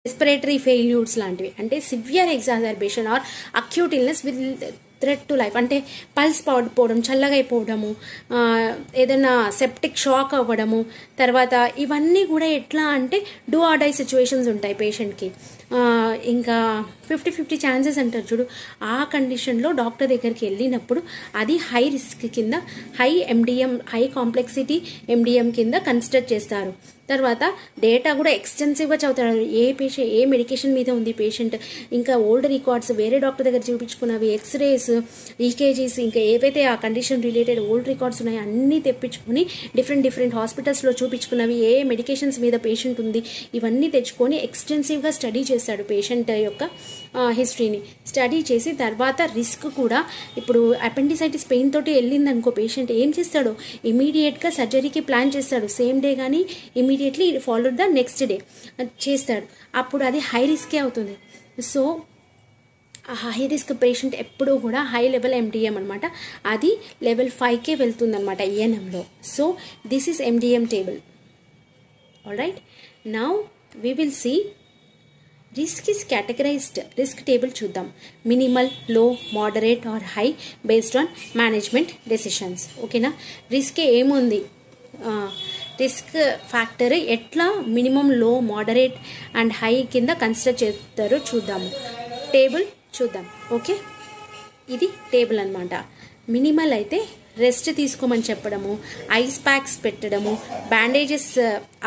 Respiratory failures లాంటివి, అంటే severe exacerbation or acute illness with threat to life, అంటే pulse పడిపోవడం, చల్లగా అయిపోవడము, ఏదైనా సెప్టిక్ షాక్ అవ్వడము, తర్వాత ఇవన్నీ కూడా ఎట్లా అంటే డూ ఆర్ డై సిచ్యువేషన్స్ ఉంటాయి పేషెంట్కి. ఇంకా 50-50 ఛాన్సెస్ అంటారు చూడు, ఆ కండిషన్లో డాక్టర్ దగ్గరికి వెళ్ళినప్పుడు అది హై రిస్క్ కింద, high MDM, high complexity MDM కింద కన్సిడర్ చేస్తారు. తర్వాత డేటా కూడా ఎక్స్టెన్సివ్గా చదువుతారు, ఏ మెడికేషన్ మీద ఉంది పేషెంట్, ఇంకా ఓల్డ్ రికార్డ్స్, వేరే డాక్టర్ దగ్గర చూపించుకున్నవి, ఎక్స్రేస్, ఈకేజీస్, ఇంకా ఏవైతే ఆ కండిషన్ రిలేటెడ్ ఓల్డ్ రికార్డ్స్ ఉన్నాయో అన్నీ తెప్పించుకొని డిఫరెంట్ హాస్పిటల్స్లో చూపించుకున్నవి, ఏ మెడికేషన్స్ మీద పేషెంట్ ఉంది, ఇవన్నీ తెచ్చుకొని ఎక్స్టెన్సివ్గా స్టడీ చేస్తాడు పేషెంట్ యొక్క హిస్టరీని. స్టడీ చేసి తర్వాత రిస్క్ కూడా, ఇప్పుడు అపెండిసైటిస్ పెయిన్ తోటి వెళ్ళింది అనుకో పేషెంట్, ఏం చేస్తాడు, ఇమీడియట్గా సర్జరీకి ప్లాన్ చేస్తాడు, సేమ్ డే కానీ immediately followed the next day చేస్తాడు, అప్పుడు అది హై రిస్కే అవుతుంది. సో హై రిస్క్ పేషెంట్ ఎప్పుడూ కూడా హై లెవెల్ ఎండిఎం అనమాట, అది లెవెల్ 5కే వెళ్తుంది అనమాట ఈఎన్ఎంలో. So this is MDM table. All right, now we will see risk is categorised. Risk table చూద్దాం. Minimal, low, moderate or high based on management decisions. ఓకేనా, రిస్క్ ఏముంది, రిస్క్ ఫ్యాక్టర్ ఎట్లా minimum, low, moderate and high కింద consider చేస్తారో చూద్దాము. Table చూద్దాం. Okay, ఇది table అనమాట. మినిమల్ అయితే రెస్ట్ తీసుకోమని చెప్పడము, ఐస్ ప్యాక్స్ పెట్టడము, బ్యాండేజెస్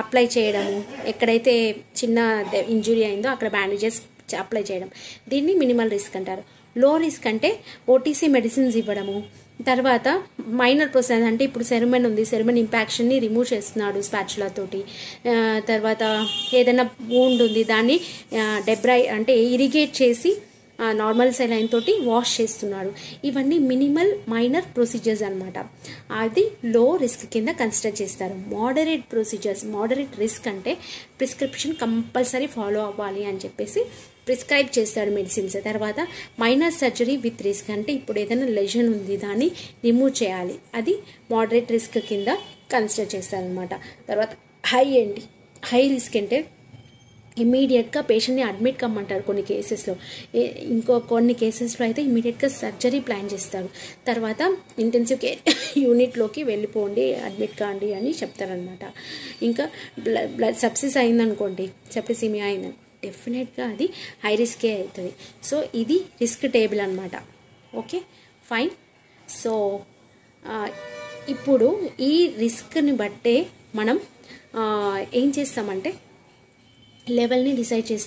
అప్లై చేయడము, ఎక్కడైతే చిన్న ఇంజురీ అయిందో అక్కడ బ్యాండేజెస్ అప్లై చేయడం, దీన్ని మినిమల్ రిస్క్ అంటారు. లో రిస్క్ అంటే ఓటీసీ మెడిసిన్స్ ఇవ్వడము, తర్వాత మైనర్ ప్రొసెస్, అంటే ఇప్పుడు సెరమన్ ఉంది, సెరమన్ ఇంపాక్షన్ని రిమూవ్ చేస్తున్నాడు స్పాచులా తోటి, తర్వాత ఏదైనా వూండ్ ఉంది దాన్ని డెబ్రై అంటే ఇరిగేట్ చేసి నార్మల్ సెలైన్ తోటి వాష్ చేస్తున్నాడు. ఇవన్నీ మినిమల్ మైనర్ ప్రొసీజర్స్ అనమాట, అది లో రిస్క్ కింద కన్సిడర్ చేస్తారు. మోడరేట్ ప్రొసీజర్స్, మోడరేట్ రిస్క్ అంటే ప్రిస్క్రిప్షన్ కంపల్సరీ ఫాలో అవ్వాలి అని చెప్పేసి ప్రిస్క్రైబ్ చేస్తాడు మెడిసిన్స్. తర్వాత మైనర్ సర్జరీ విత్ రిస్క్, అంటే ఇప్పుడు ఏదైనా లెజన్ ఉంది దాన్ని రిమూవ్ చేయాలి, అది మోడరేట్ రిస్క్ కింద కన్సిడర్ చేస్తారనమాట. తర్వాత హై రిస్క్ అంటే ఇమీడియట్గా పేషెంట్ని అడ్మిట్ కమ్మంటారు కొన్ని కేసెస్లో, కొన్ని కేసెస్లో అయితే ఇమీడియట్గా సర్జరీ ప్లాన్ చేస్తారు. తర్వాత ఇంటెన్సివ్ కేర్ యూనిట్లోకి వెళ్ళిపోండి, అడ్మిట్ కాండి అని చెప్తారనమాట. ఇంకా బ్లడ్ సబ్సిస్ అయిందనుకోండి, సెప్టిసిమియా అయిందనుకోండి, డెఫినెట్గా అది హై రిస్కే అవుతుంది. సో ఇది రిస్క్ టేబుల్ అనమాట. Okay, fine. సో ఇప్పుడు ఈ రిస్క్ని బట్టే మనం ఏం చేస్తామంటే లెవెల్ని డిసైడ్ చేస్తాం.